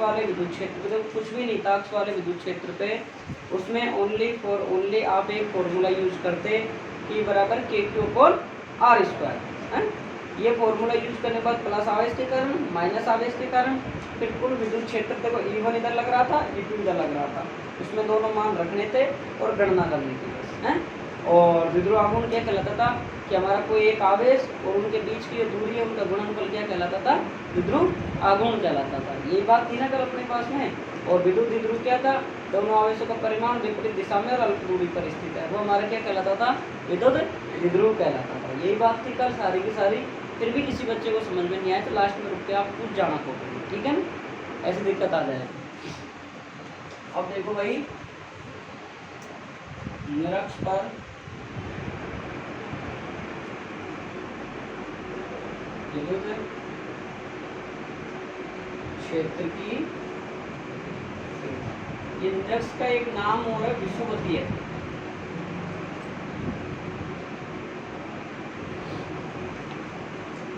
वाले विद्युत क्षेत्र पे, कुछ भी नहीं था अक्ष वाले विद्युत क्षेत्र पे, उसमें ओनली आप एक फॉर्मूला यूज करते E बराबर KQ अपॉन R स्क्वायर है। ये फॉर्मूला यूज करने के बाद प्लस आवेश के कारण माइनस आवेश के कारण फिर कुल विद्युत क्षेत्र देखो E1 इधर लग रहा था, E2 इधर लग रहा था, उसमें दोनों मान रखने थे और गणना करनी थी है। और विद्युत आघूर्ण क्या कहलाता था कि हमारा कोई एक आवेश और उनके बीच की जो दूरी है उनका गुणनफल क्या कहलाता था, विद्युत आघूर्ण कहलाता था। यही बात थी ना कल अपने पास में। और विद्युत द्विध्रुव क्या था, दोनों आवेशों का परिमाण विपरीत दिशा में और अल्प दूरी पर स्थित है, वो हमारा क्या कहलाता था, विद्युत द्विध्रुव कहलाता था। यही बात थी कल सारी की सारी। फिर भी किसी बच्चे को समझ में नहीं आया तो लास्ट में रुक के आप पूछ जाना को, ठीक है ना, ऐसी दिक्कत आ जाए। अब देखो भाई निरक्ष पर विद्युत क्षेत्र की, ये निरक्ष का एक नाम हो है विषुवतीय।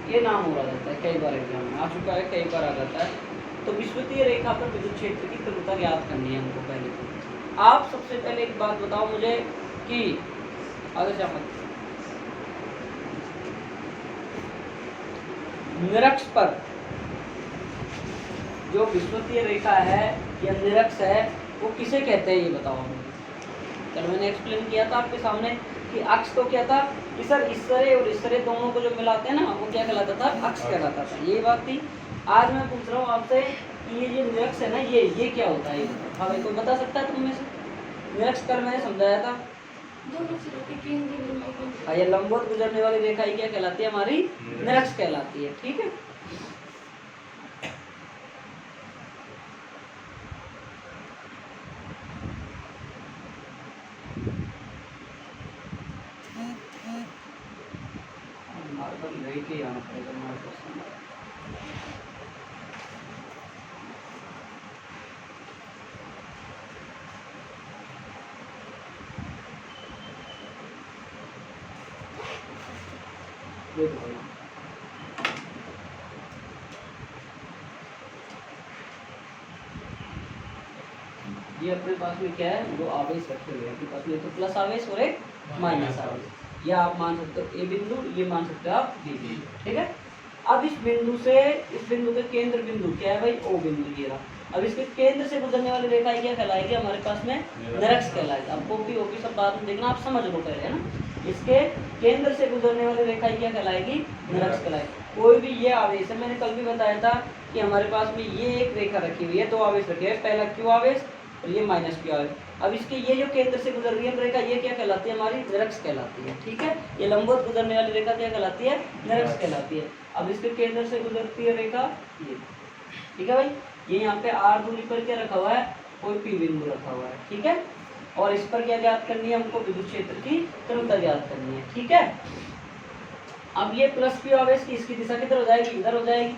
ये नाम हो रहा जाता है, कई बार एग्जाम में आ चुका है, कई बार आ जाता है। तो विषुवतीय रेखा पर विद्युत क्षेत्र की तीव्रता ज्ञात करनी है हमको। पहले तो आप सबसे पहले एक बात बताओ मुझे कि आगे जा मत, निरक्ष पर जो विषुवतीय रेखा है या निरक्ष है वो किसे कहते हैं, ये बताओ मुझे। कल मैंने एक्सप्लेन किया था आपके सामने कि अक्ष तो क्या था कि सर इस तरह और इस तरह दोनों को जो मिलाते हैं ना वो क्या कहलाता था, अक्ष कहलाता था। ये बात थी। आज मैं पूछ रहा हूँ आपसे कि ये जो निरक्ष है ना ये क्या होता है, हाँ भाई कोई बता सकता है तुम में से? निरक्ष कल मैंने समझाया था, ये लंबवत गुजरने वाली रेखा क्या कहलाती है, हमारी निरक्ष कहलाती है, ठीक है। के आना पड़ेगा हमारे पास। ये अपने पास में क्या है, दो आवेश रखे हुए हैं अपने पास में, तो प्लस आवेश और एक माइनस आवेश। या आप मान सकते हो ए बिंदु, ये मान सकते हो आप बी बिंदु, ठीक है। अब इस बिंदु से इस बिंदु के केंद्र बिंदु क्या है भाई, ओ बिंदु ये रहा। अब इसके केंद्र से गुजरने वाली रेखा क्या कहलाएगी, हमारे पास में निरक्ष कहलाएगी। अब ओपी ओपी सब बात में देखना, आप समझ लो पहले, है ना। इसके केंद्र से गुजरने वाली रेखा क्या कहलाएगी, निरक्ष कहलाएगी। कोई भी ये आवेश है, मैंने कल भी बताया था कि हमारे पास में ये एक रेखा रखी हुई है, दो आवेश रखे हैं, पहला क्यू आवेश और ये माइनस क्यू आवेश। अब इसके ये जो केंद्र से गुजर रही है रेखा ये क्या कहलाती है, हमारी निरक्ष कहलाती है, ठीक है। ये लंबवत गुजरने वाली रेखा क्या कहलाती है, निरक्ष कहलाती है। अब इसके केंद्र से गुजरती है रेखा ये, ठीक है भाई। ये यहाँ पे आर दूरी पर क्या रखा हुआ है, कोई पी बिंदु रखा हुआ है, ठीक है। और इस पर क्या ज्ञात करनी है हमको, विद्युत क्षेत्र की तीव्रता ज्ञात करनी है, ठीक है। अब ये प्लस क्यू आवेश की इसकी दिशा किधर हो जाएगी, इधर हो जाएगी।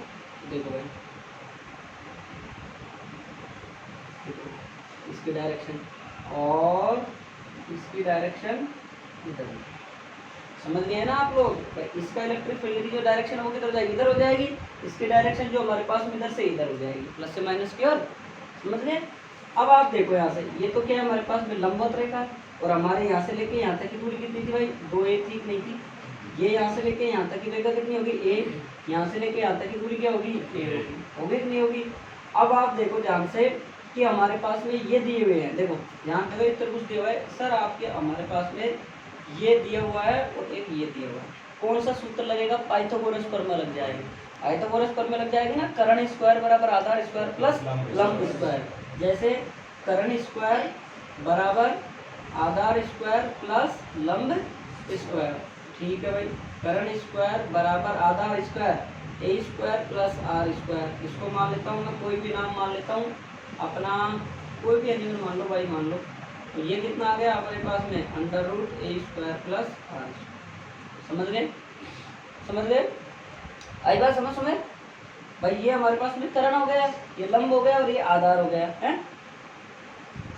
देखो भाई इसकी डायरेक्शन और इसकी डायरेक्शन इधर, समझ गए ना आप लोग। इसका इलेक्ट्रिक फील्ड की जो डायरेक्शन है वो किधर जाएगी, इधर हो जाएगी। इसकी डायरेक्शन जो हमारे पास में इधर से इधर हो जाएगी, प्लस से माइनस की ओर, समझ गए। अब आप देखो यहाँ से, ये तो क्या है हमारे पास में लंबवत रेखा, और हमारे यहाँ से लेके यहाँ तक की दूरी कितनी थी भाई, 2a थी, नहीं थी। ये यहाँ से लेके यहाँ तक की रेखा कितनी होगी, a। यहाँ से लेके यहाँ तक की दूरी क्या होगी, a होगी, कितनी होगी। अब आप देखो ध्यान से कि हमारे पास में ये दिए हुए हैं, देखो यहाँ पे त्रिभुज दिया हुआ है सर आपके, हमारे पास में ये दिया हुआ है और एक ये दिया हुआ है। कौन सा सूत्र लगेगा, पाइथागोरस प्रमेय लग जाएगी। पाइथागोरस प्रमेय लग जाएगी ना, कर्ण स्क्वायर बराबर आधार स्क्वायर प्लस लंब स्क्वायर। जैसे कर्ण स्क्वायर बराबर आधार स्क्वायर प्लस लंब स्क्वायर, ठीक है भाई। कर्ण स्क्वायर बराबर आधार square A square plus R square. इसको मान लेता हूँ मैं, कोई भी नाम मान लेता हूँ अपना, कोई भी एलिमेंट मान लो भाई, मान लो। तो ये कितना आ गया हमारे पास में, under root A square plus R. समझ गए, समझ गए, आई बात समझ में भाई। ये हमारे पास में कर्ण हो गया, ये लंब हो गया और ये आधार हो गया है,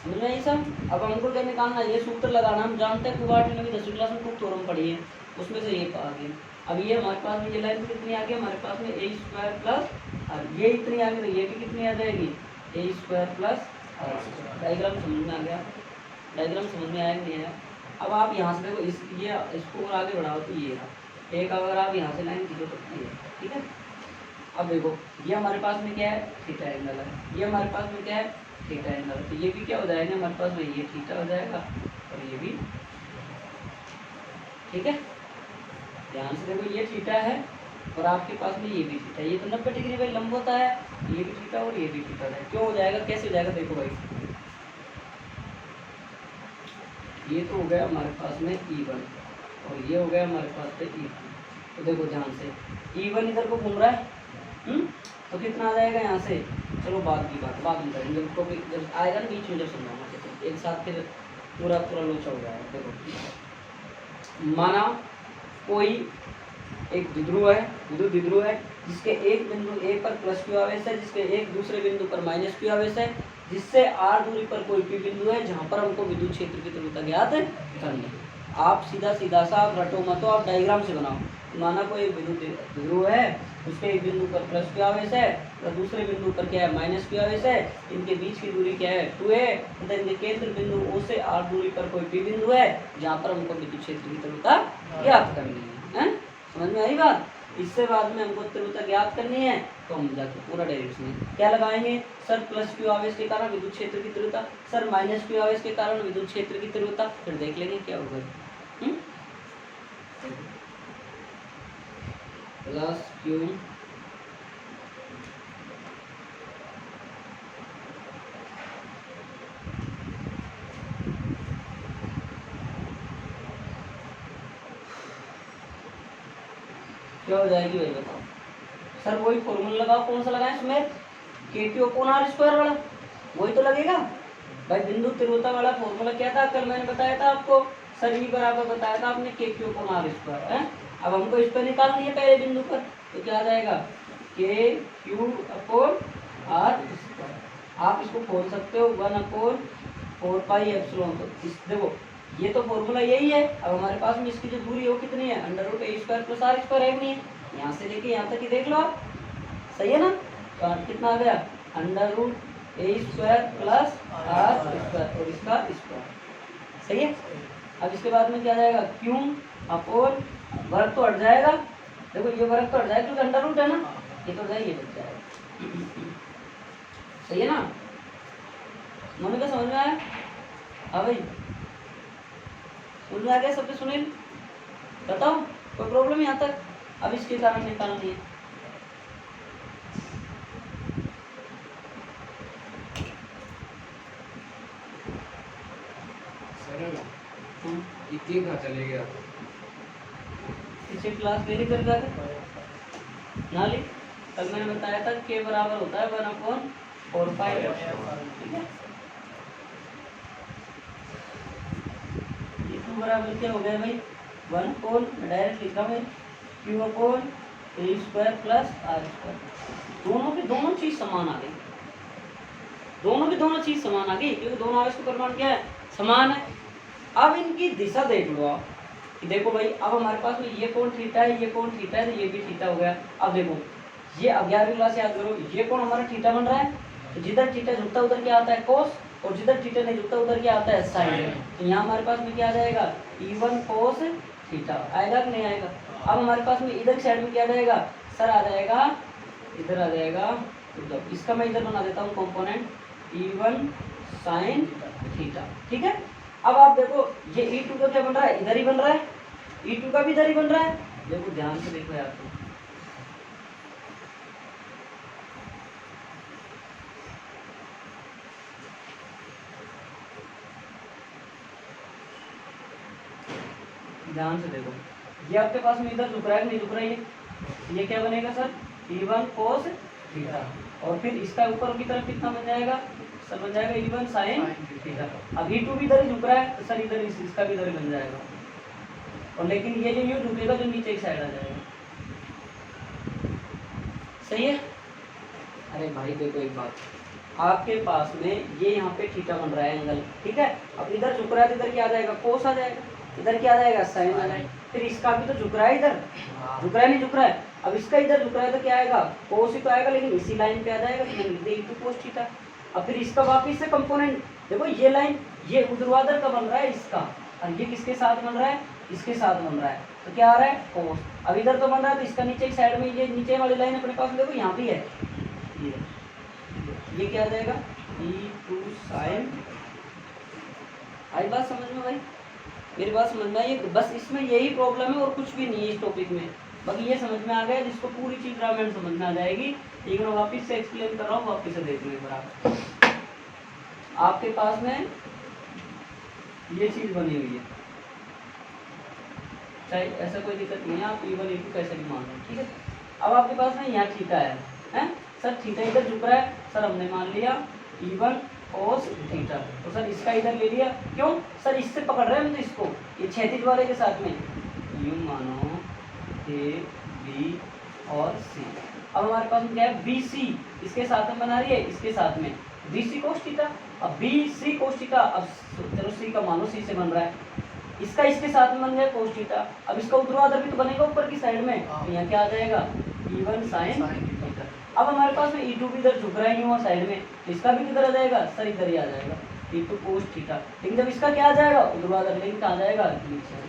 समझ में ये सब। अब हमको क्या निकालना, ये सूत्र लगाना। हम जानते हैं कुवाट ने भी 10वीं क्लास में खूब थ्योरम पढ़ी है, उसमें से ये आ गया। अब ये हमारे पास में ये लाइन कितनी आ गई, हमारे पास में ए स्क्वायर प्लस, और ये इतनी आ गई तो ये भी कितनी आ जाएगी, A square plus R square. Diagram समझ में आ गया? डायग्राम समझ में आया कि नहीं आया? अब आप यहाँ से देखो ये इसको और आगे बढ़ाओ तो ये रहा एक, अगर आप यहाँ से लाइन खींचो तो ये, ठीक है। अब देखो ये हमारे पास में क्या है, थीटा एंगल है, ये हमारे पास में क्या है, थीटा एंगल। तो ये भी क्या हो जाएगा हमारे पास में, ये थीटा हो जाएगा और ये भी, ठीक है। ध्यान से देखो ये थीटा है और आपके पास में ये भी थीटा, ये तो 90 डिग्री भाई लंब होता है, ये भी थीटा और ये भी थीटा है। क्यों हो जाएगा, कैसे हो जाएगा, देखो भाई ये तो हो गया हमारे पास में E1 और ये हो गया हमारे पास में E2। तो देखो ध्यान से E1 इधर को घूम रहा है, तो कितना आ जाएगा यहाँ से, चलो बाद की बात बाद में करेंगे, उसको भी जब आएगा ना बीच में जब समझाऊंगा, तो एक साथ फिर पूरा लोचा हो जाएगा। देखो माना कोई एक द्विध्रुव है, विद्युत द्विध्रुव है जिसके एक बिंदु ए पर प्लस क्यू आवेश है, जिसके एक दूसरे बिंदु पर माइनस क्यू आवेश है, जिससे r दूरी पर कोई भी बिंदु है जहाँ पर हमको विद्युत क्षेत्र की तीव्रता ज्ञात करनी है। आप सीधा सा आप रटो मत, आप डायग्राम से बनाओ। माना कोई विद्युत द्विध्रुव है, उसके एक बिंदु पर प्लस क्यू आवेश है और दूसरे बिंदु पर क्या है, माइनस क्यू आवेश है। इनके बीच की दूरी क्या है, 2a तथा इनके केंद्र बिंदु O से r दूरी पर कोई भी बिंदु है जहाँ पर हमको विद्युत क्षेत्र की तीव्रता ज्ञात करनी है। समझ में आई बात? इससे बाद में हमको तीव्रता ज्ञात करनी है तो हम जाके पूरा डायरेक्शन क्या लगाएंगे, सर प्लस क्यू आवेश के कारण विद्युत क्षेत्र की तीव्रता, सर माइनस क्यू आवेश के कारण विद्युत क्षेत्र की तीव्रता, फिर देख लेंगे क्या होगा। प्लस क्यू क्या हो जाएगी भाई बताओ। सर वही फॉर्मूला लगाओ, कौन सा लगाएं सुमेर, के क्यू अपॉन आर स्क्वायर वाला, वही तो लगेगा भाई। बिंदु तीव्रता वाला फॉर्मूला क्या था, कल मैंने बताया था आपको, सर ई बराबर बताया था आपने के क्यू अपॉन आर स्क्वायर है। अब हमको इस पर निकालनी है पहले बिंदु पर, तो क्या आ जाएगा, के क्यू अपॉन आर स्क्वायर। आप इसको खोल सकते हो 1/4 पाई एप्सिलॉन। तो इस देखो ये तो फॉर्मूला यही है। अब हमारे पास में इसकी जो दूरी है वो कितनी है, √a² + r² है नहीं है, यहाँ से लेके यहाँ तक ही देख लो आप, सही है ना। तो कितना आ गया, √a² + r² और इसका स्क्वायर, सही है। अब इसके बाद में क्या आ जाएगा, क्यू अपॉन वर्ग तो हट जाएगा, देखो ये वर्ग तो हट जाएगा क्योंकि अंडर रूट है ना, ये तो जाएगा, ये बच जाएगा, सही है ना। मोनिका समझ में आया? हाँ भाई समझ में आ गया सबके, सुनील बताओ कोई प्रॉब्लम यहाँ तक? अब इसके कारण निकालनी है। इतनी कहाँ चले गया, पीछे क्लास ले ली कर ना ली, कल मैंने बताया था के बराबर होता है 1/4 पाई, ठीक है। ये तो बराबर क्या हो गया भाई, 1 डायरेक्ट लिखा मैं क्यू अपॉन a² + r²। दोनों की दोनों चीज समान आ गई, दोनों की दोनों चीज समान आ गई क्योंकि दोनों आवेश का परिमाण क्या है, समान है। अब इनकी दिशा देख लो आप कि देखो भाई, अब हमारे पास में ये कोण थीटा है, ये कोण थीटा है, तो ये भी थीटा हो गया। अब देखो ये 11वीं क्लास याद करो, ये कोण हमारा थीटा बन रहा है, तो जिधर थीटा झुकता है उधर क्या आता है, कोस, और जिधर थीटा नहीं झुकता उधर क्या आता है, साइन। तो यहाँ हमारे पास में क्या आ जाएगा, E1 cos थीटा आएगा कि नहीं आएगा। अब हमारे पास में इधर साइड में क्या आ जाएगा, सर आ जाएगा, इधर आ जाएगा, तो इसका मैं इधर बना देता हूँ कंपोनेंट E1 sin थीटा, ठीक है। अब आप देखो ये E2 का क्या बन रहा है, इधर ही बन रहा है, E2 का भी इधर ही बन रहा है। देखो ध्यान से देखो यार, ध्यान से देखो, ये आपके पास में इधर झुक रहा है नहीं झुक रहा है, ये क्या बनेगा सर, E1 cos थीटा, और फिर इसका ऊपर की तरफ कितना बन जाएगा, सर बन जाएगा E1 sin थीटा। अब E2 भी इधर ही झुक रहा है तो सर इधर इसका भी इधर ही बन जाएगा, और लेकिन ये जो यूं झुकेगा जो नीचे एक साइड आ जाएगा, सही है। अरे भाई देखो एक बात, आपके पास में ये यहाँ पे थीटा बन रहा है एंगल, ठीक है। अब इधर झुक रहा है तो इधर क्या आ जाएगा, कोस आ जाएगा, इधर क्या आ जाएगा, साइन आ जाएगा। फिर इसका भी तो झुक रहा है, इधर झुक रहा है नहीं झुक रहा है, अब इसका इधर झुक रहा है तो क्या आएगा, कोस ही तो आएगा, लेकिन इसी लाइन पे आ जाएगा, तो E2 cos थीटा। अब फिर इसका वापिस से कंपोनेंट देखो, ये लाइन ये ऊर्ध्वाधर का बन रहा है इसका, और ये किसके साथ बन रहा है, इसके साथ बन रहा है, तो क्या आ रहा है कोस। अब इधर तो बन रहा है, तो इसका नीचे की साइड में ये नीचे वाली लाइन अपने पास देखो यहाँ भी है, ये क्या आ जाएगा E2 sin। आई बात समझ में भाई, मेरी बात समझ में आई। बस इसमें यही प्रॉब्लम है और कुछ भी नहीं है इस टॉपिक में, बाकी ये समझ में आ गया, जिसको पूरी चीज ग्रामेंट समझ में आ जाएगी। एक बार वापिस से एक्सप्लेन कर रहा हूँ, वापिस से देख लो बराबर। आपके पास में ये चीज बनी हुई है, चाहे ऐसा कोई दिक्कत नहीं है, आप E1 E2 कैसे भी मान लो, ठीक है। अब आपके पास में यहाँ थीटा है सर, थीटा इधर झुक रहा है सर, हमने मान लिया E1 cos थीटा, तो सर इसका इधर ले लिया, क्यों सर इससे पकड़ रहे हैं हम तो इसको, ये क्षैतिज वाले के साथ में, यूं मानो A B और C। अब हमारे पास में क्या है BC, इसके साथ में बना रही है, इसके साथ में BC cos थीटा, अब BC cos थीटा, अब चलो C का मानो C से बन रहा है, इसका इसके साथ में बन गया cos थीटा, अब इसका ऊर्ध्वाधर भी तो बनेगा ऊपर की साइड में, तो यहाँ क्या आ जाएगा E1 sin थीटा। अब हमारे पास में E2 भी इधर झुक रहा है यूं साइड में, तो इसका भी किधर आ जाएगा सर, इधर ही आ जाएगा E2 cos थीटा, लेकिन जब इसका क्या आ जाएगा ऊर्ध्वाधर, लेकिन कहाँ आ जाएगा नीचे।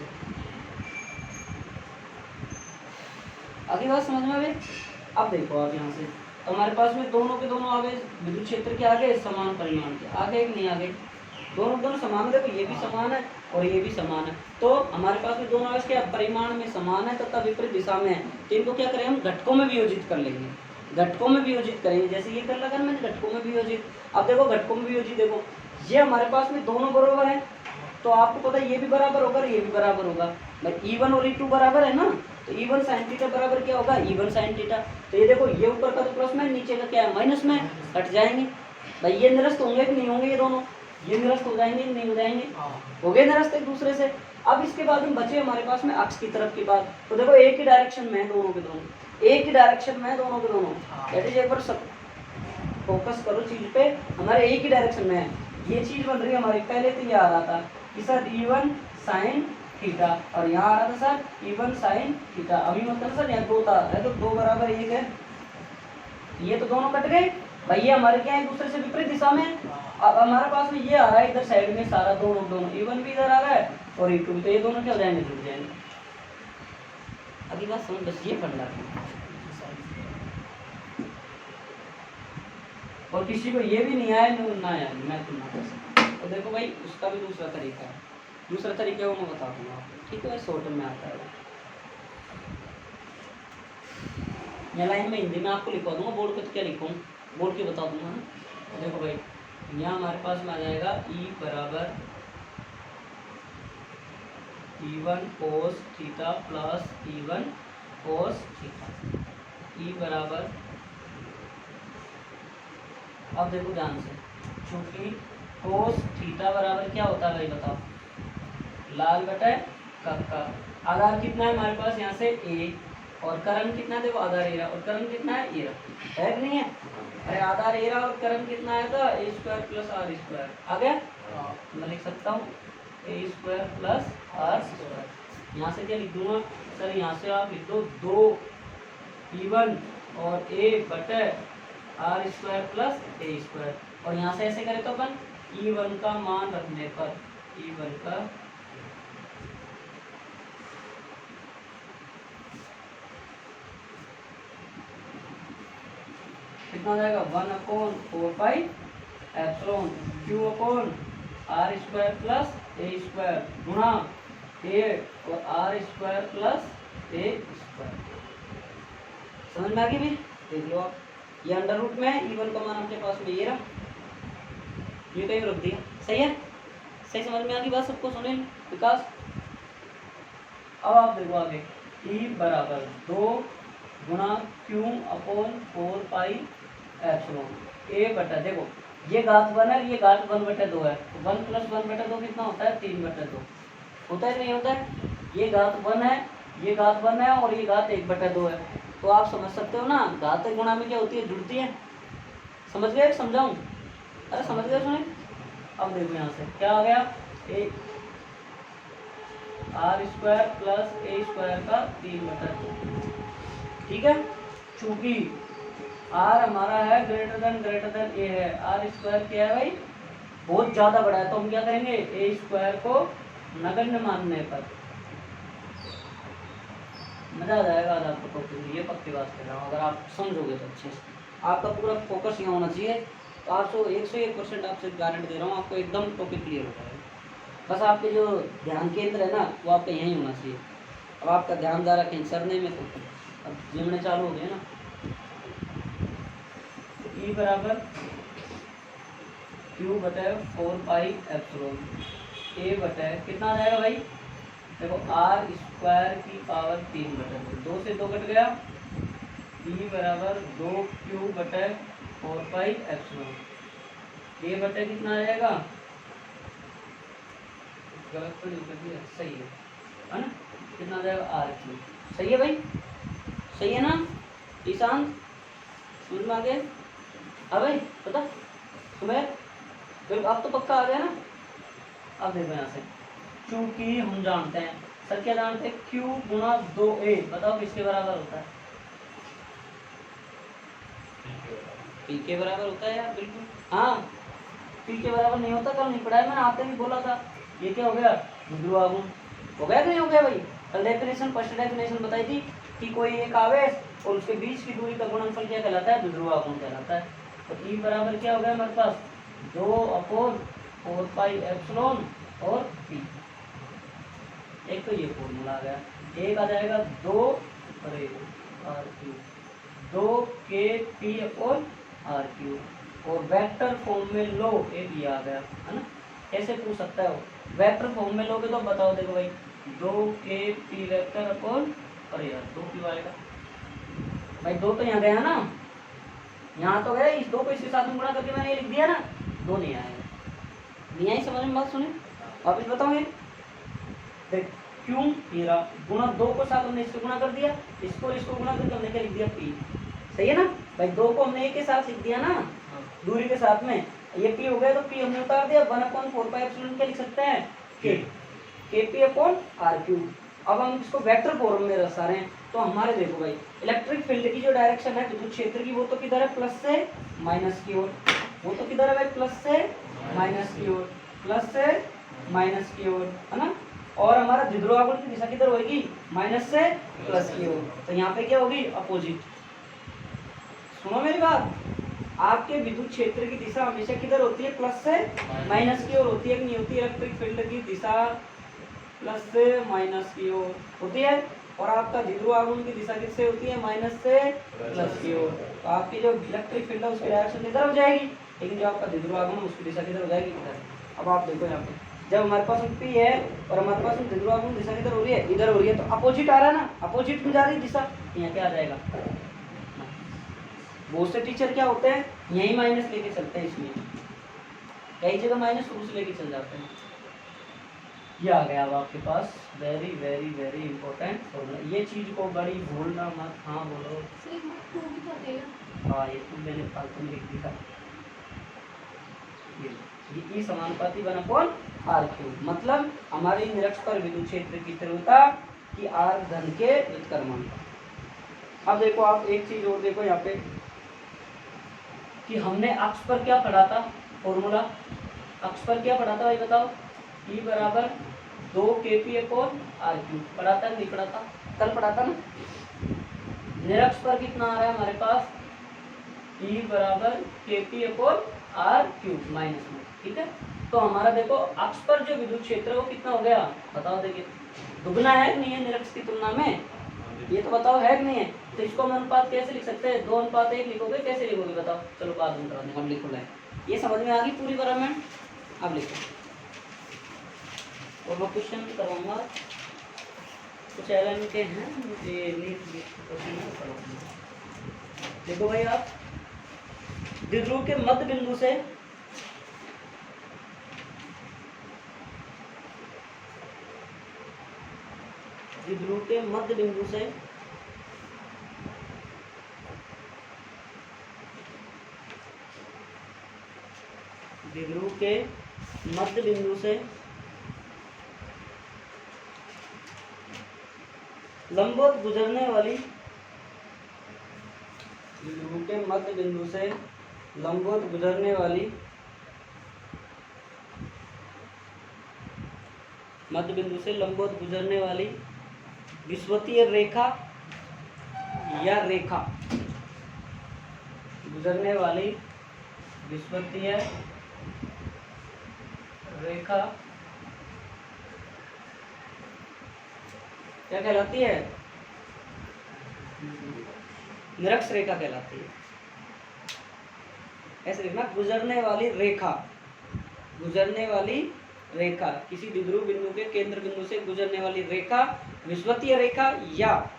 आगे बात समझ में आ गई। अब देखो आप यहाँ से, तो हमारे पास में दोनों के दोनों आगे विद्युत क्षेत्र के आगे समान परिमाण के, आगे कि नहीं आगे, दोनों दोनों समान, देखो ये भी समान है और ये भी समान है, तो हमारे पास में दोनों क्या परिमाण में समान है तथा विपरीत दिशा में है, तो इनको क्या करें हम घटकों में वियोजित कर लेंगे, घटकों में वियोजित करेंगे, जैसे ये कर लगा मैंने घटकों में वियोजित। अब देखो घटकों में वियोजित, देखो ये हमारे पास में दोनों बराबर है, तो आपको पता है ये भी बराबर होगा और ये भी बराबर होगा, भाई E1 और E2 बराबर है ना, तो E1 sin थीटा बराबर क्या होगा E1 sin थीटा, तो ये देखो ये ऊपर का तो प्लस में, नीचे का क्या है माइनस में, हट जाएंगे भाई, ये निरस्त होंगे कि नहीं होंगे, ये दोनों ये निरस्त हो जाएंगे कि नहीं हो जाएंगे, हो गए निरस्त एक दूसरे से। अब इसके बाद हम बचे हमारे पास में अक्ष की तरफ की बात, तो देखो एक ही डायरेक्शन में दोनों के दोनों, एक ही डायरेक्शन में दोनों के दोनों, दैट इज एक बार सब फोकस करो चीज पे, हमारे एक ही डायरेक्शन में है, ये चीज बन रही है हमारी, पहले तो ये आ रहा था कि सर E1 sin थीटा, और यहाँ आ रहा था सर E1 sin थीटा, अभी मतलब सर यहाँ दो था है, तो दो बराबर एक है, ये तो दोनों कट गए भाई, ये हमारे क्या है एक दूसरे से विपरीत दिशा में। अब हमारे पास में ये आ रहा है इधर साइड में सारा, दोनों दोनों E1 भी इधर आ रहा है और E2 भी, तो ये दोनों क्या हो जाएंगे जुड़ जाएंगे। अगली बात समझ, बस ये पढ़ रहा, और किसी को ये भी नहीं आया ना यार मैं तुम ना कर सकता, तो देखो भाई उसका भी दूसरा तरीका है, दूसरा तरीका वो मैं बता दूंगा आपको, ठीक है, शॉर्ट में आता है, मैं लाइन में हिंदी में आपको लिखवा दूंगा, बोर्ड पे तो क्या लिखूँ, बोर्ड के बता दूंगा ना। तो देखो भाई यहाँ हमारे पास में आ जाएगा E बराबर E1 cos theta plus E1 cos theta, E बराबर, अब देखो ध्यान से, चूंकि cos थीटा बराबर क्या होता है भाई बताओ, लाल बटा कक्का, आधार कितना है हमारे पास यहाँ से A, और करण कितना है देखो आधार एरा, और करण कितना है एरा, है कि नहीं है, अरे आधार एरा और करण कितना है तो A² प्लस R², आ गया, मैं लिख सकता हूँ A² प्लस R², यहाँ से क्या लिख दूंगा सर, यहाँ से आप लिख दो 2 E1 और A बटे R² प्लस A², और यहाँ से ऐसे करें तो अपन E1 का मान रखने पर, E1 का कितना हो जाएगा 1/4 epsilon Q upon R² plus A² गुणा A और R² प्लस A², समझ में आ गई भी, देख लो आप, ये अंडर रूट में है, E1 का मान आपके पास में ये रहा, ये कहीं रख दिया, सही है, सही समझ में आ गई बात सबको, सुने विकास। अब आप देखो आगे E बराबर 2 गुणा Q अपॉन 4 एप्सिलॉन A बटा, देखो ये घात 1 है, ये घात 1/2 है, तो 1 + 1/2 कितना होता है 3/2, होता है नहीं होता है, ये घात 1 है, ये घात 1 है और ये घात 1/2 है, तो आप समझ सकते हो ना घात गुणा में क्या होती है, जुड़ती है, समझ गए समझाऊं, अरे समझ गए सुने। अब देखो यहाँ से क्या आ गया, R² प्लस A² का 3/2, ठीक है, चूंकि आर हमारा है ग्रेटर देन ए है, आर स्क्वायर क्या है भाई, बहुत ज्यादा बड़ा है, तो हम क्या करेंगे ए स्क्वायर को नगण्य मानने पर मजा आ जाएगा आज आपको टॉपिक में, ये पक्की बात कर रहा हूँ, अगर आप समझोगे तो अच्छे से आपका पूरा फोकस यहाँ होना चाहिए, तो 101% आपसे गारंटी दे रहा हूँ आपको एकदम टॉपिक क्लियर हो जाएगा। बस आपके जो ध्यान केंद्र है ना वो आपका यहीं होना चाहिए। अब आपका ध्यान जा रहा कहीं सरने में, तो अब जिमने चालू हो गए ना। ई बराबर क्यू बटे 4πε ए बटे कितना आ जाएगा भाई, देखो आर स्क्वायर की पावर 3 बटे 2 से 2 कट गया, ई बराबर 2q बटे 4πε ए बटे कितना आ जाएगा, गलत तो नहीं कर दिया, सही है ना, कितना आ जाएगा आर क्यू, सही है भाई, सही है ना ईशान, समझ में आ गया, हाँ भाई पता सुबह फिर आप तो पक्का आ गया ना। अब देखो यहाँ से क्योंकि हम जानते हैं सर, क्या जानते हैं, Q गुणा 2a, बताओ किसके बराबर होता है, P के बराबर होता है यार, बिल्कुल हाँ, P के बराबर नहीं होता, कल नहीं पढ़ा है मैंने, आते भी बोला था, ये क्या हो गया ध्रुवागुण, हो गया कि नहीं हो गया भाई, कल डेफिनेशन फर्स्ट डेफिनेशन बताई थी कि कोई एक आवेश और उसके बीच की दूरी का गुणनफल क्या कहलाता है, ध्रुवागुण कहलाता है। तो E बराबर क्या हो गया हमारे पास 2/4πε और P, एक तो ये फॉर्मूला आ गया, एक आ जाएगा 2 RQ 2kP/RQ, और वेक्टर फॉर्म में लो, एक ये आ गया है ना, ऐसे पूछ सकता है वो, वेक्टर फॉर्म में लोगे तो बताओ, देखो भाई 2kP वेक्टर अपॉन, अरे यार 2 क्यों आएगा भाई, 2 तो यहाँ गया ना, यहाँ तो गया, इस 2 को इसके साथ में गुणा करके मैंने ये लिख दिया ना, 2 नहीं आएगा, नहीं आई समझ में बात, सुने वापिस बताओगे, देख क्यों मेरा गुणा 2 को साथ हमने इसको गुणा कर दिया, इसको गुणा करके हमने क्या लिख दिया P, सही है ना भाई, 2 को हमने एक के साथ लिख दिया ना दूरी के साथ में, ये P हो गया, तो P हमने उतार दिया, 1/4πε क्या लिख सकते हैं KP/RQ। अब हम इसको वेक्टर फॉर्म में दर्शा रहे हैं, तो हमारे देखो भाई इलेक्ट्रिक फील्ड की जो डायरेक्शन है विद्युत क्षेत्र की, वो तो किधर है, प्लस से माइनस की ओर, वो तो किधर है भाई, प्लस से माइनस की ओर, प्लस से माइनस की ओर, है ना, और हमारा द्विध्रुवागुण की दिशा किधर होगी, माइनस से प्लस की ओर, तो यहाँ पे क्या होगी, अपोजिट। सुनो मेरी बात, आपके विद्युत क्षेत्र की दिशा हमेशा किधर होती है, प्लस से माइनस की ओर होती है कि नहीं होती, इलेक्ट्रिक फील्ड की दिशा प्लस से माइनस की ओर होती है, और आपका द्विध्रुवागुण की दिशा किससे होती है, माइनस से प्लस की ओर, तो आपकी जो इलेक्ट्रिक फील्ड है उसकी डायरेक्शन इधर हो जाएगी, लेकिन जो आपका द्विध्रुवागुण उसकी दिशा किधर हो जाएगी, इधर। अब आप देखो यहाँ पे जब हमारे पास P है और हमारे पास द्विध्रुवागुण दिशा किधर हो रही है, इधर हो रही है, तो अपोजिट आ रहा है ना, अपोजिट में जा रही दिशा, यहाँ क्या आ जाएगा, बहुत से टीचर क्या होते हैं यही माइनस लेके चलते हैं, इसमें कई जगह माइनस शुरू से लेके चल जाते हैं। ये आ गया अब आपके पास very very very important formula, ये चीज को बड़ी भूलना मत, हाँ बोलो, हाँ ये तो मैंने फालतू में लिख दिया, ये समानुपाती 1/RQ, मतलब हमारे निरक्ष पर विद्युत क्षेत्र की तीव्रता की R घन के व्युत्क्रमानुपात। अब देखो आप एक चीज और देखो यहाँ पे कि हमने अक्ष पर क्या पढ़ा था, फॉर्मूला अक्ष पर क्या पढ़ा था भाई बताओ, E बराबर 2kP/RQ पढ़ा था नहीं पढ़ा था, कल पढ़ा था ना। निरक्ष पर कितना आ रहा है हमारे पास, E बराबर kP/R³ माइनस में, ठीक है। तो हमारा देखो अक्ष पर जो विद्युत क्षेत्र है वो कितना हो गया बताओ, देखिए दुगना है नहीं है निरक्ष की तुलना में, ये तो बताओ है कि नहीं है। तो इसको हम अनुपात कैसे लिख सकते हैं, 2:1 लिखोगे, कैसे लिखोगे बताओ, चलो बाद में करा देंगे, हम लिखो लाए, ये समझ में आ गई पूरी बार में। अब लिखो और मैं क्वेश्चन करवाऊंगा, कुछ एलन के हैं मुझे देखो भाई, आप द्विध्रुव के मध्य बिंदु से द्विध्रुव के मध्य बिंदु से द्विध्रुव के मध्य बिंदु से लंबवत गुजरने वाली द्विध्रुव उनके मध्य बिंदु से लंबवत गुजरने वाली विषुवतीय रेखा या रेखा, गुजरने वाली विषुवतीय रेखा क्या कहलाती है? निरक्ष रेखा कहलाती है। ऐसे देखना, गुजरने वाली रेखा, किसी द्विध्रुव बिंदु के केंद्र बिंदु से गुजरने वाली रेखा विषुवतीय रेखा या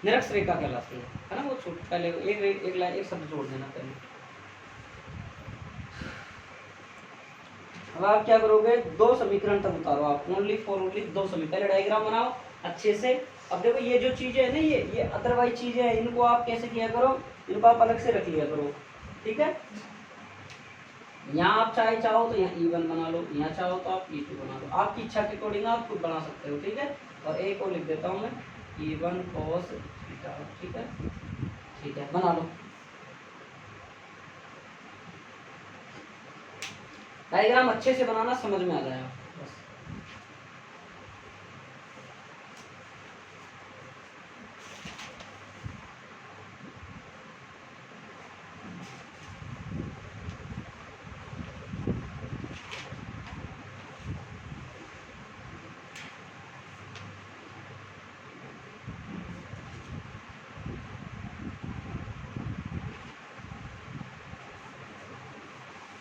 निरक्ष रेखा कहलाती है ना। वो पहले एक शब्द जोड़ देना पहले। अब आप क्या करोगे, 2 समीकरण तक उतारो आप, ओनली 2 समीकरण। पहले डायग्राम बनाओ अच्छे से। अब देखो ये जो चीजें है ना, ये अदरवाइज चीजें हैं, इनको आप कैसे किया करो, इनको आप अलग से रख लिया करो, ठीक है। यहाँ आप चाहो तो यहाँ E1 बना लो, यहाँ चाहो तो आप E2 बना लो, आपकी इच्छा के अकॉर्डिंग आप खुद बना सकते हो, ठीक है। और एक और लिख देता हूँ मैं, E1 cos थीटा, ठीक है, बना लो। डायग्राम अच्छे से बनाना, समझ में आ जाएगा बस।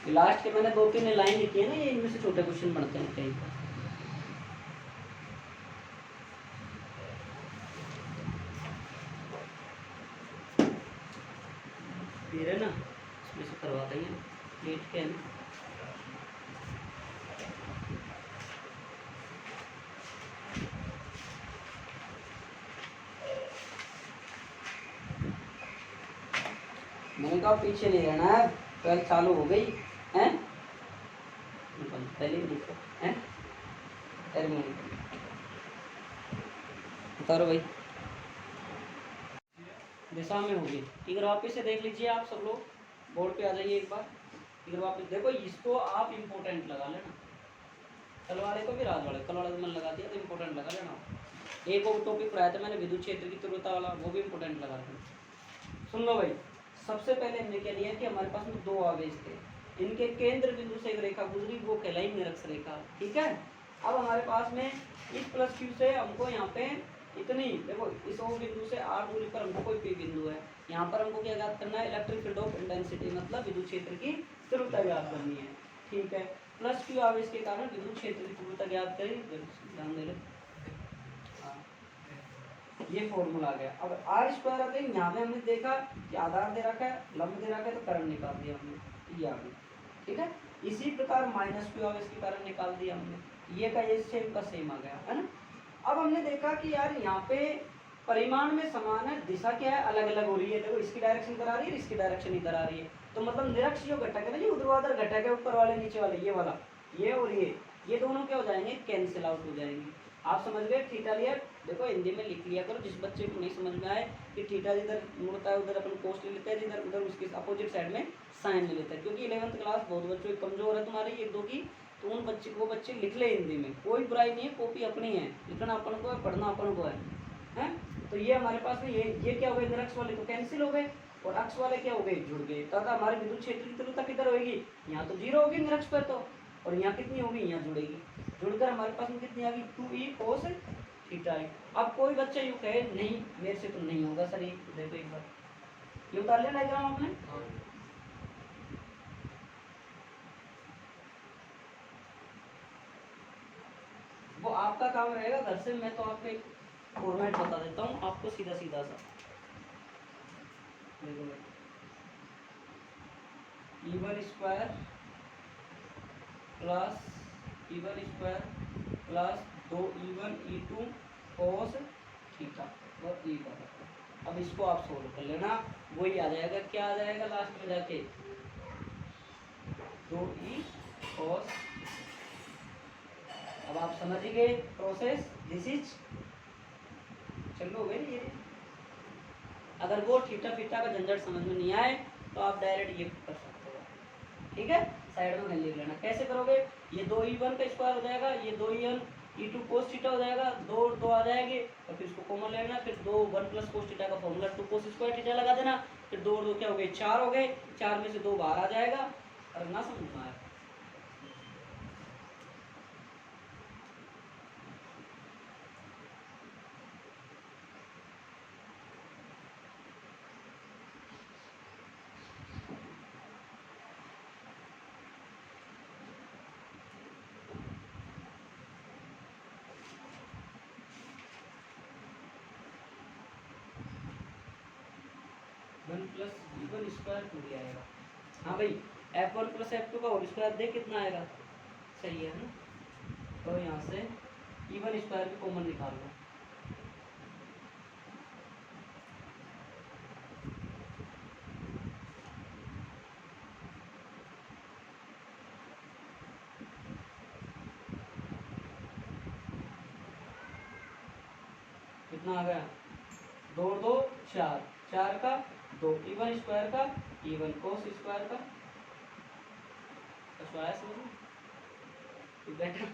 लास्ट के मैंने 2-3 लाइन लिखी है ना, ये इनमें से छोटे क्वेश्चन बनते हैं कई बार। फिर है ना, इसमें से करवाते हैं लेट के ना। मैंने कहा पीछे नहीं रहना है, 12 चालू हो गई है, पहले लिखो है, उतारो भाई, दिशा में होगी। इधर वापस से देख लीजिए आप सब लोग, बोर्ड पे आ जाइए एक बार। इधर वापस देखो, इसको आप इम्पोर्टेंट लगा लेना, कल वाले को भी रात वाले, कल वाले को मैंने लगा दिया तो इम्पोर्टेंट लगा लेना। एक और टॉपिक पढ़ाया था मैंने, विद्युत क्षेत्र की तीव्रता वाला, वो भी इम्पोर्टेंट लगा देना। सुन लो भाई, सबसे पहले हमने क्या लिया कि हमारे पास में 2 आवेश थे, इनके केंद्र बिंदु से एक रेखा गुजरी, वो कहलाई निरक्ष रेखा, ठीक है। अब हमारे पास में इस प्लस क्यू से हमको यहाँ पे इतनी, देखो इस O बिंदु से R दूरी पर हमको कोई P बिंदु है, यहाँ पर हमको क्या ज्ञात करना है, इलेक्ट्रिक फील्ड ऑफ इंटेंसिटी, मतलब विद्युत क्षेत्र की तीव्रता ज्ञात करनी है, ठीक है। प्लस क्यू आवेश के कारण विद्युत क्षेत्र की तीव्रता ज्ञात करी, ध्यान दे लो, ये फॉर्मूला आ गया। अब आर स्क्वायर आते हैं, यहाँ पे हमने देखा कि आधार दे रखा है, लंब दे रखा है, तो करंट निकाल दिया हमने, ये आ गया, ठीक है। इसी प्रकार माइनस क्यू आवेश के कारण निकाल दिया हमने, ये का ये सेम का सेम आ गया, है ना। अब हमने देखा कि यार यहाँ पे परिमाण में समान है, दिशा क्या है, अलग अलग हो रही है। देखो इसकी डायरेक्शन इधर आ रही है, इसकी डायरेक्शन इधर आ रही है, तो मतलब निरक्ष जो घटक है ना, जो ऊर्ध्वाधर घटक है, ऊपर वाले नीचे वाले, ये वाला, ये और ये दोनों क्या हो जाएंगे, कैंसिल आउट हो जाएंगे। आप समझ गए, थीटा लिया, देखो हिंदी में लिख लिया करो, जिस बच्चे को नहीं समझ में आए कि थीटा जिधर मुड़ता है उधर अपन कोस ले लेते हैं, जिधर उधर उसके अपोजिट साइड में साइन ले लेते हैं, क्योंकि 11th क्लास बहुत बच्चों की कमजोर है तुम्हारी 1-2 की, तो उन बच्चे वो बच्चे लिख ले हिंदी में, कोई बुराई नहीं है, कॉपी अपनी है, लिखना अपन को है, पढ़ना अपन को है। तो ये हमारे पास में ये क्या हो गए, निरक्ष वाले तो कैंसिल हो गए, और अक्ष वाले क्या हो गए, जुड़ गए। तथा हमारे विद्युत क्षेत्र की तीव्रता किधर होगी, यहाँ तो 0 होगी निरक्ष पर तो, और यहाँ कितनी होगी, यहाँ जुड़ेगी, जुड़कर हमारे पास में कितनी आ गई, 2e cos थीटा है। अब कोई बच्चा यूँ कहे नहीं मेरे से तो नहीं होगा सर, ये देखो एक बार ये उतार लिया डायग्राम आपने, वो आपका काम रहेगा घर से, मैं तो आपको एक फॉर्मेट बता देता हूँ आपको, सीधा सीधा सा E1 square plus 2E1 E2 cos theta और E का। अब इसको आप सोल्व कर लेना, वही आ जाएगा, क्या आ जाएगा लास्ट में जाके, 2E cos। अब आप समझ गए प्रोसेस, दिस इज चलो गए ये। अगर वो थीटा फीटा का झंझट समझ में नहीं आए तो आप डायरेक्ट ये कर सकते हो, ठीक है। साइड में लिख लेना। कैसे करोगे, ये 2e1 का स्क्वायर हो जाएगा, ये 2e1 e2 cos थीटा हो जाएगा, 2 और 2 आ जाएंगे और फिर इसको कॉमन ले लेना, फिर 2 1 प्लस cos थीटा का फॉर्मूला 2 cos स्क्वायर थीटा लगा देना, फिर 2 और 2 क्या हो गए 4 हो गए, 4 में से 2 बाहर आ जाएगा। और ना समझ में आया 1 प्लस e1 स्क्वायर 2 आएगा। हाँ भाई, f1 प्लस f2 का होल स्क्वायर देख कितना आएगा, सही है ना। तो यहाँ से e1 स्क्वायर की कॉमन निकाल लो। कितना आ गया, 2 2 4, 4 का 2 e1 स्क्वायर का e1 cos स्क्वायर का तो आया समझ में। बेटा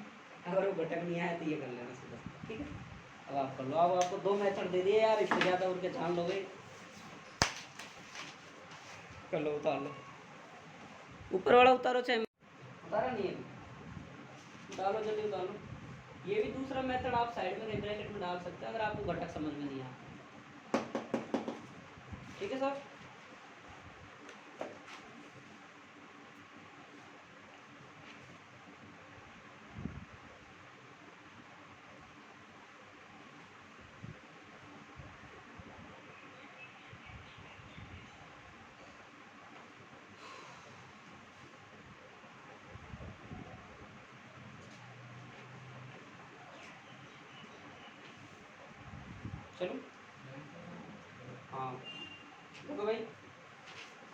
अगर वो घटक नहीं आया तो ये कर लेना सीधा, ठीक है। अब आप कर लो। अब आपको 2 मेथड दे दिए यार, इससे ज़्यादा उनके जान लोगे। कर लो, उतार लो, ऊपर वाला उतारो, चाहे उतारा नहीं है, उतारो जल्दी उतार लो। ये भी दूसरा मेथड आप साइड में ब्रैकेट में डाल सकते हैं अगर आपको घटक समझ में नहीं आया, ठीक है सर। चलो हाँ, देखो भाई,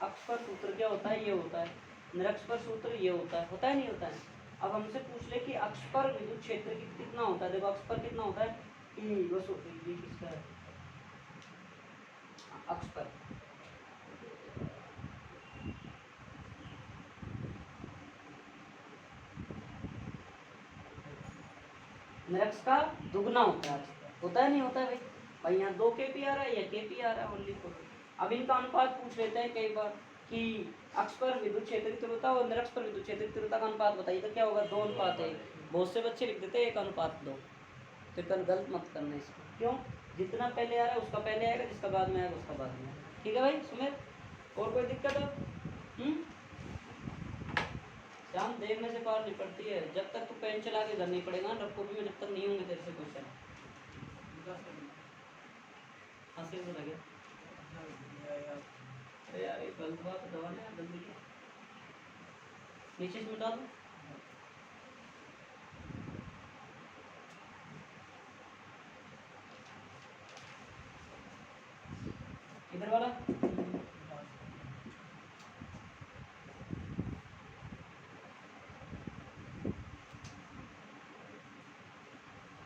अक्ष पर सूत्र क्या होता है, ये होता है। निरक्ष पर सूत्र ये होता है नहीं होता है। अब हमसे पूछ ले कि अक्ष पर विद्युत क्षेत्र कितना होता है। देखो अक्ष पर कितना होता है, ई बस ये किसका है, अक्ष पर निरक्ष का दुगना होता है, होता है नहीं होता है भाई। भाई यहाँ 2 kp आ रहा है या kp आ रहा है ओनली फोर। अब इनका अनुपात पूछ लेते हैं कई बार कि अक्ष पर विद्युत क्षेत्र की तीव्रता और निरक्ष पर विद्युत क्षेत्र की तीव्रता का अनुपात बताइए, तो क्या होगा 2 अनुपात 1। बहुत से बच्चे लिख देते हैं 1 अनुपात 2, तो कल गलत मत करना इसको। क्यों, जितना पहले आ रहा है उसका पहले आएगा, जिसका बाद में आएगा उसका बाद में आएगा, ठीक है भाई सुमित। और कोई दिक्कत है? शाम देखने से पार नहीं पड़ती है, जब तक तू पेन चला के घर नहीं पड़ेगा ना रखो भी में, जब तक नहीं होंगे तेरे से क्वेश्चन। हासिल हो लगे अरे यार ये गलत बात दवा ना जल्दी के नीचे से मिटा दो। इधर वाला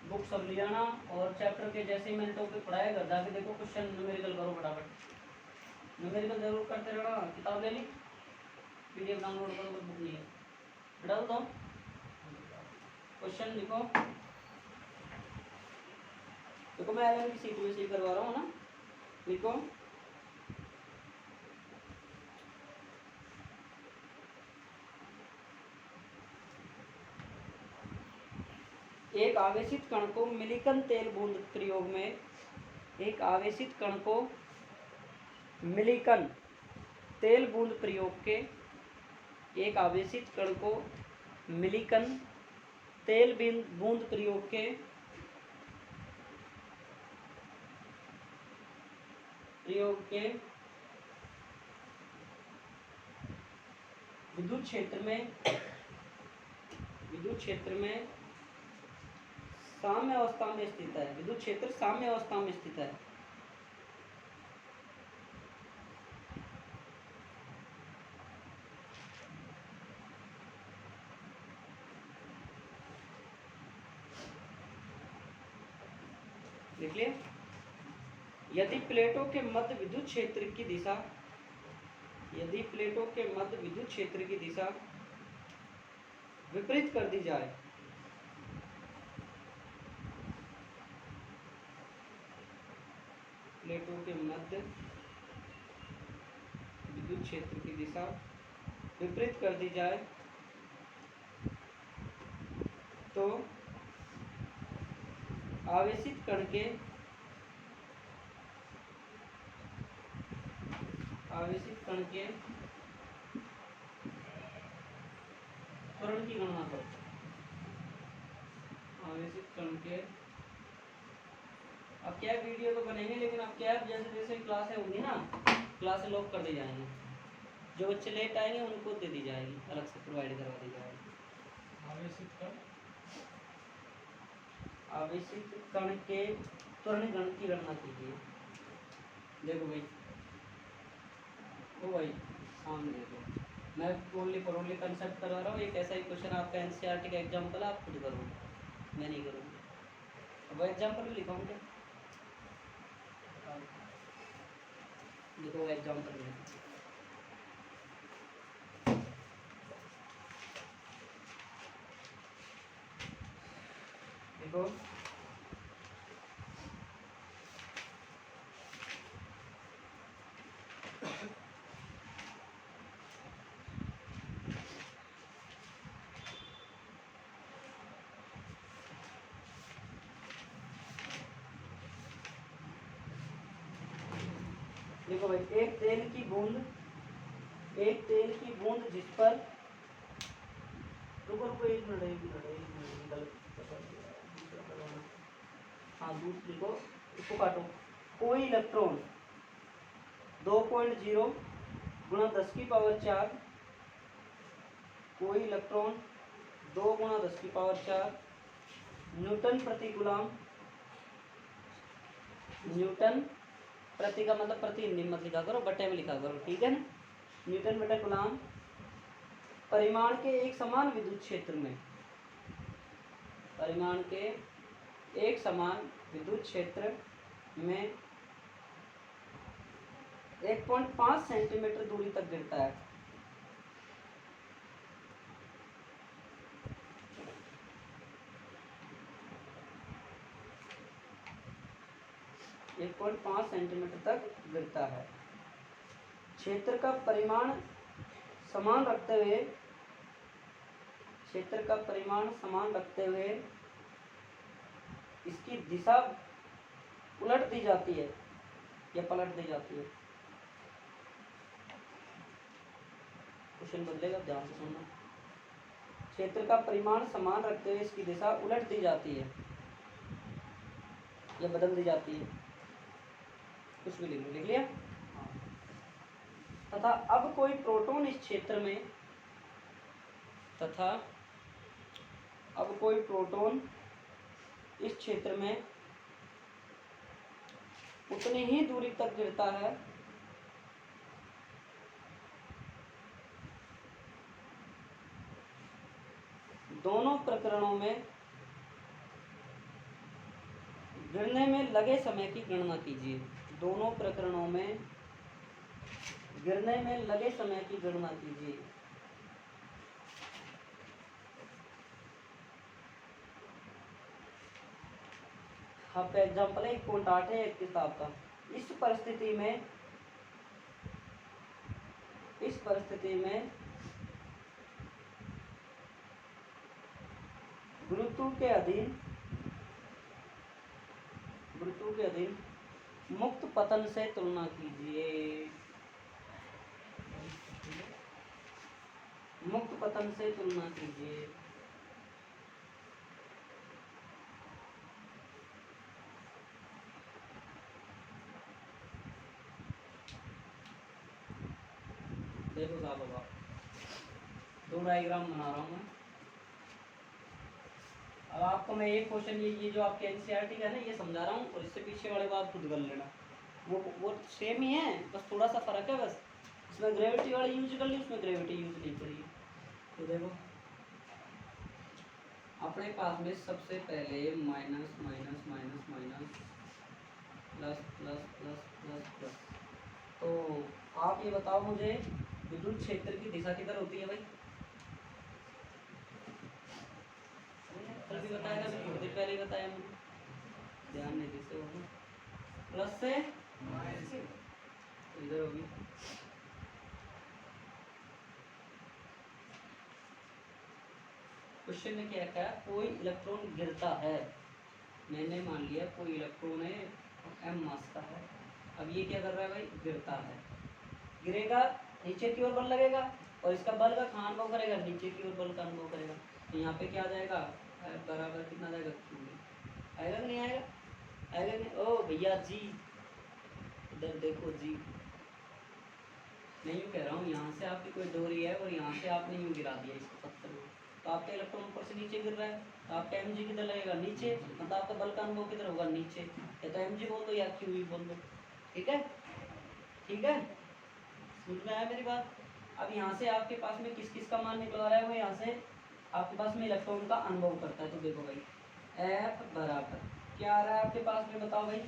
बुक सब ले आना और चैप्टर के जैसे ही मैंने टॉपिक पढ़ाया घर जाके देखो क्वेश्चन न्यूमेरिकल करो फटाफट। न्यूमेरिकल जरूर करते रहना। किताब ले ली, पीडीएफ डाउनलोड करो, बुक नहीं है बेटा बताओ। क्वेश्चन लिखो, देखो मैं अलग की सीट में से करवा रहा हूँ ना, लिखो एक आवेशित कण को मिलिकन तेल बूंद प्रयोग में, एक आवेशित कण को मिलिकन तेल बूंद प्रयोग के, एक आवेशित कण को मिलिकन तेल बूंद प्रयोग के विद्युत क्षेत्र में साम्य अवस्था में स्थित है। विद्युत क्षेत्र साम्य अवस्था में स्थित है। लिख लिया, यदि प्लेटों के मध्य विद्युत क्षेत्र की दिशा, यदि प्लेटों के मध्य विद्युत क्षेत्र की दिशा विपरीत कर दी जाए, प्लेटों के मध्य विद्युत क्षेत्र की दिशा विपरीत कर दी जाए तो आवेशित कण के त्वरण की गणना करो। आवेशित कण के, अब क्या वीडियो तो बनेंगे, लेकिन अब क्या जैसे जैसे क्लासें होंगी ना, क्लासें लॉक कर दी जाएंगी, जो बच्चे लेट आएंगे उनको दे दी जाएगी, अलग से प्रोवाइड करवा दी जाएगी। आवेशित कण के त्वरण की गणना कीजिए। देखो भाई, ओ भाई सामने देखो, मैं ओनली फॉर ओनली कंसेप्ट करवा रहा हूँ। एक ऐसा ही क्वेश्चन आपका एनसीईआरटी का एग्जाम्पल आप खुद करोगे, मैं नहीं करूँगा। वो एग्जाम्पल भी लिखा हूँ क्या? देखो एग्जाम्पल में देखो, देखो भाई, एक तेल की बूंद जिस पर, रुको एक मिनट गलत हाँ दूसरी को, इसको काटो। कोई इलेक्ट्रॉन 2.0 गुणा 10 की पावर 4, कोई इलेक्ट्रॉन 2 गुणा 10 की पावर 4 न्यूटन प्रति गुलाम, न्यूटन प्रति का मतलब प्रति हिंदी मत लिखा करो, बटे में लिखा करो, ठीक है ना। न्यूटन बटे गुलाम परिमाण के एक समान विद्युत क्षेत्र में, परिमाण के एक समान विद्युत क्षेत्र में 1.5 सेंटीमीटर दूरी तक गिरता है। एक 1.5 सेंटीमीटर तक गिरता है। क्षेत्र का परिमाण समान रखते हुए, क्षेत्र का परिमाण समान रखते हुए इसकी दिशा उलट दी जाती है या पलट दी जाती है। क्वेश्चन बदलेगा, ध्यान से सुनना। क्षेत्र का परिमाण समान रखते हुए इसकी दिशा उलट दी जाती है या बदल दी जाती है, कुछ भी लिख लिया। तथा अब कोई प्रोटॉन इस क्षेत्र में, तथा अब कोई प्रोटॉन इस क्षेत्र में उतनी ही दूरी तक गिरता है दोनों प्रकरणों में गिरने में लगे समय की गणना कीजिए। दोनों प्रकरणों में गिरने में लगे समय की गणना कीजिए। आपका एग्जाम्पल है 1.8 है एक किताब का। इस परिस्थिति में गुरुत्व के अधीन मुक्त पतन से तुलना कीजिए। मुक्त पतन से तुलना कीजिए। देखो साहब, बाबा 2 डायग्राम बना रहा हूँ मैं। अब आपको मैं एक क्वेश्चन ये जो आपके एनसीईआरटी का है ना, ये समझा रहा हूँ, और इससे पीछे वाले को आप खुद कर लेना। वो सेम ही है, बस थोड़ा सा फर्क है बस। इसमें ग्रेविटी वाली यूज कर ली, उसमें ग्रेविटी यूज नहीं करी। तो देखो अपने पास में सबसे पहले minus minus minus minus plus plus plus plus plus. तो आप ये बताओ मुझे, विद्युत क्षेत्र की दिशा किधर होती है भाई? कल भी बताया था, थोड़ी देर पहले ही बताया मुझे, ध्यान नहीं देते हो ना। प्लस से इधर होगी। क्वेश्चन में क्या कहा, कोई इलेक्ट्रॉन गिरता है, मैंने मान लिया कोई इलेक्ट्रॉन है, m मास का है। अब ये क्या कर रहा है भाई, गिरता है, गिरेगा नीचे की ओर बल लगेगा, और इसका बल का कहाँ अनुभव करेगा, नीचे की ओर बल का अनुभव करेगा। तो यहाँ पे क्या आ जाएगा, बराबर कितना जाएगा, q आएगा कि नहीं आएगा, आएगा नहीं? ओ भैया जी, इधर देखो जी, मैं यूँ कह रहा हूँ, यहाँ से आपकी कोई डोरी है और यहाँ से आपने यूँ गिरा दिया इसको पत्थर को, तो आपका इलेक्ट्रॉन ऊपर से नीचे गिर रहा है, तो आपका एम जी किधर लगेगा, नीचे, मतलब आपका बल का अनुभव किधर होगा, नीचे। या तो एम जी बोल दो या क्यू ई बोल दो, ठीक है, ठीक है, समझ में आया मेरी बात? अब यहाँ से आपके पास में किस किस का मान निकल रहा है, वो यहाँ से आपके पास में इलेक्ट्रॉन का अनुभव करता है। तो देखो भाई, एफ बराबर क्या आ रहा है आपके पास में, बताओ भाई,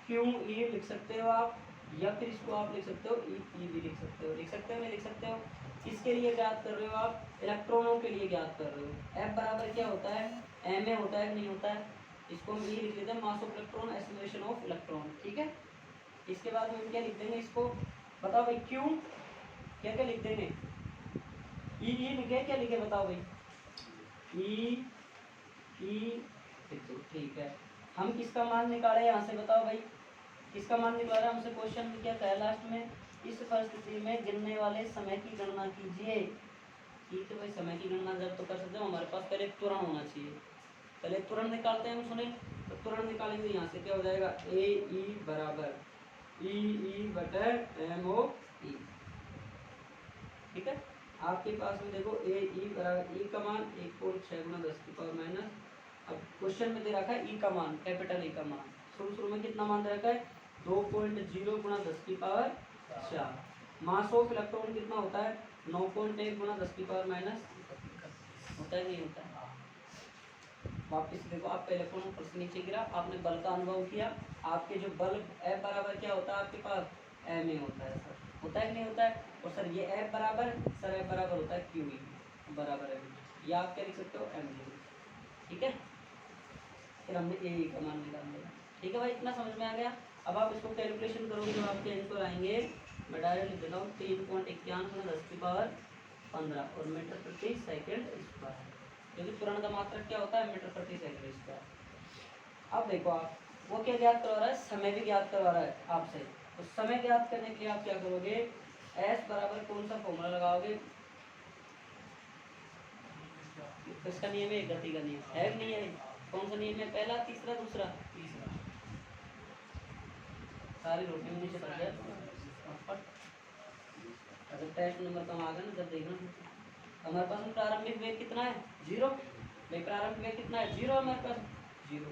क्यू ई लिख सकते हो आप, या फिर इसको आप लिख सकते हो ई भी लिख सकते हो, लिख सकते हो नहीं लिख सकते हो। किसके लिए ज्ञात कर रहे हो आप, इलेक्ट्रॉनों के लिए ज्ञात कर रहे हो। एफ बराबर क्या होता है, एम ए होता है कि नहीं होता है, इसको हम ई लिख लेते हैं, mass of electron, acceleration of electron, ठीक है। इसके बाद में हम क्या लिख देंगे इसको, बताओ भाई, क्यू क्या क्या लिख देंगे, ई लिखे क्या लिखे, बताओ भाई, ई लिख दो, ठीक है। हम किसका मान निकाले यहाँ से, बताओ भाई, किसका मान निकाला हमसे, क्वेश्चन में क्या कहा लास्ट में, इस परिस्थिति में गिरने वाले समय की गणना कीजिए। ठीक है भाई, समय की गणना जब तो कर सकते हो, हमारे पास पहले त्वरण होना चाहिए, पहले त्वरण निकालते हैं हम, सुने तो त्वरण निकालेंगे, यहाँ से क्या हो जाएगा, ए ई बराबर ई बटे एम ओ ई, ठीक है। आपके पास में देखो ए ई बराबर ई का मान 1.6 गुना 10 की पावर माइनस, अब क्वेश्चन में दे रखा है ई का मान, कैपिटल ई का मान शुरू में कितना मान दे रखा है, 2.0 गुना 10 की पावर 4। मास ऑफ इलेक्ट्रॉन कितना होता है, 9.1 गुना 10 की पावर माइनस, होता है नहीं होता है। वापिस देखो, आपका इलेक्ट्रॉन ऊपर से नीचे गिरा, आपने बल का अनुभव किया, आपके जो बल F बराबर क्या होता है आपके पास, एम ए होता है सर, होता है कि नहीं होता है। और सर ये F बराबर, सर F बराबर होता है क्यू ई बराबर है, या आप क्या लिख सकते हो, एम जी, ठीक है। फिर हमने ए का मान निकाल लिया, ठीक है भाई, इतना समझ में आ गया। अब आप इसको कैलकुलेशन करोगे, जब आपके आंसर आएंगे, मैं डायरेक्ट लिख देता हूँ 3.51 गुना 10 की पावर 15 और मीटर प्रति सेकेंड स्क्वायर, क्योंकि त्वरण का मात्रक क्या होता है, मीटर प्रति सेकंड स्क्वायर। अब देखो आप, वो क्या ज्ञात करवा रहा है, समय भी ज्ञात करवा रहा है आपसे। तो समय ज्ञात करने के लिए आप क्या करोगे, एस बराबर कौन सा फॉर्मूला लगाओगे, किसका नियम है, गति का नियम है कि नहीं है, कौन सा नियम है, पहला तीसरा दूसरा, सारी रोटी में नीचे पड़ गया। अगर टेस्ट नंबर कम आ गया ना, जब देखना हमारे पास में प्रारंभिक वेग कितना है, 0, भाई प्रारंभिक वेग कितना है, 0 हमारे पास, 0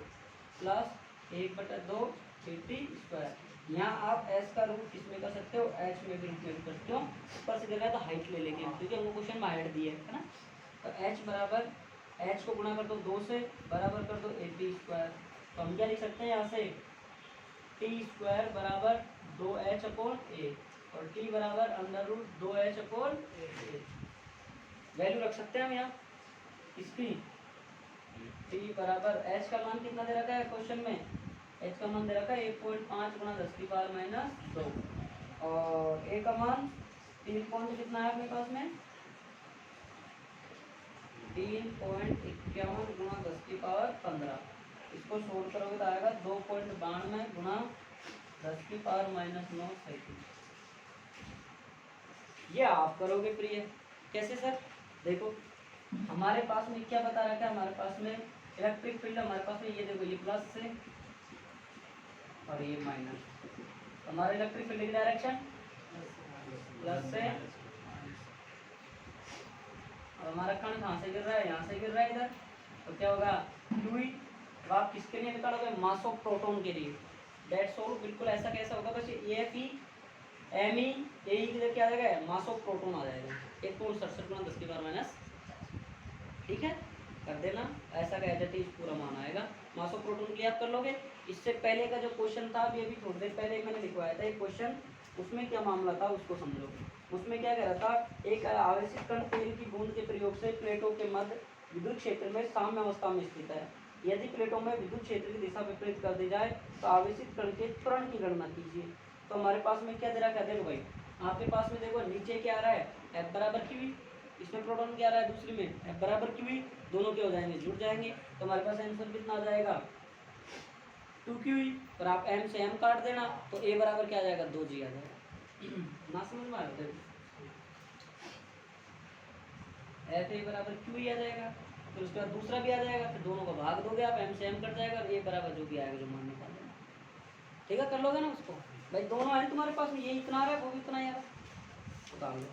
प्लस 1/2 टी स्क्वायर। यहाँ आप एस का रूट इसमें कर सकते हो, एच में भी रूट में भी कर सकते हो, ऊपर से गिर रहा है तो हाइट ले लेंगे, क्योंकि हमको क्वेश्चन में हाइट दी है ना। तो एच बराबर, एच को गुणा कर दो 2 से, बराबर कर दो टी स्क्वायर। तो हम क्या लिख सकते हैं यहाँ से, टी स्क्वायर बराबर 2h/a और टी बराबर अंडर रूट 2h/a। वैल्यू रख सकते हैं हम यहाँ इसकी, टी बराबर, एच का मान कितना दे रखा है क्वेश्चन में, एच का मान दे रखा है 1.5 गुना 10 की पावर माइनस 2 और ए का मान 3 पॉइंट कितना है अपने पास में, 3.51 गुना 10 की पावर 15। इसको सोल्व करोगे तो आएगा 2.92 गुना 10 की पावर माइनस 9 सेकेंड। ये आप करोगे प्रिय, कैसे सर, देखो हमारे पास में क्या बता रखा है, हमारे पास में इलेक्ट्रिक फील्ड, हमारे पास में ये देखो, ये प्लस से और ये माइनस, हमारे इलेक्ट्रिक फील्ड की डायरेक्शन प्लस से, और हमारा कण कहाँ से गिर रहा है, यहाँ से गिर रहा है इधर, तो क्या होगा क्यू। तो आप किसके लिए निकालोगे, मास ऑफ प्रोटॉन के लिए, दैट्स ऑल। बिल्कुल ऐसा कैसा होगा, बस A F E M E ए ई किधर क्या आ जाएगा, मास ऑफ प्रोटॉन आ जाएगा, 1.67 गुना 10 की पावर माइनस, ठीक है। कर देना, ऐसा का एज इट इज पूरा मान आएगा। मास ऑफ प्रोटॉन के लिए आप कर लोगे। इससे पहले का जो क्वेश्चन था ये भी थोड़ी देर पहले मैंने लिखवाया था एक क्वेश्चन, उसमें क्या मामला था उसको समझो। उसमें क्या कह रहा था, एक आवेशित कण तेल की बूंद के प्रयोग से प्लेटों के मध्य विद्युत क्षेत्र में साम्य अवस्था में स्थित है। यदि प्लेटों में विद्युत क्षेत्र की दिशा विपरीत कर दी जाए तो आवेशित कण के त्वरण की गणना कीजिए। तो हमारे पास में क्या दे रखा है, देखो भाई आपके पास में देखो नीचे क्या आ रहा है, F बराबर क्यू, इसमें प्रोटॉन क्या आ रहा है दूसरी में F बराबर क्यू, दोनों क्या हो जाएंगे, जुड़ जाएंगे। तो हमारे पास आंसर कितना आ जाएगा 2Q। और आप M से M काट देना तो A बराबर क्या आ जाएगा 2G आ जाएगा। ना समझ में आ रहा है, F A बराबर Q ही आ जाएगा। फिर उसके बाद दूसरा भी आ जाएगा, फिर दोनों को भाग दोगे आप, M से M कट जाएगा और A बराबर जो भी आएगा जो मान निकाल देना। ठीक है, कर लोगे ना उसको। भाई दोनों है तुम्हारे पास में, ये इतना आ रहा है वो भी इतना ही आ रहा है, उतार लो।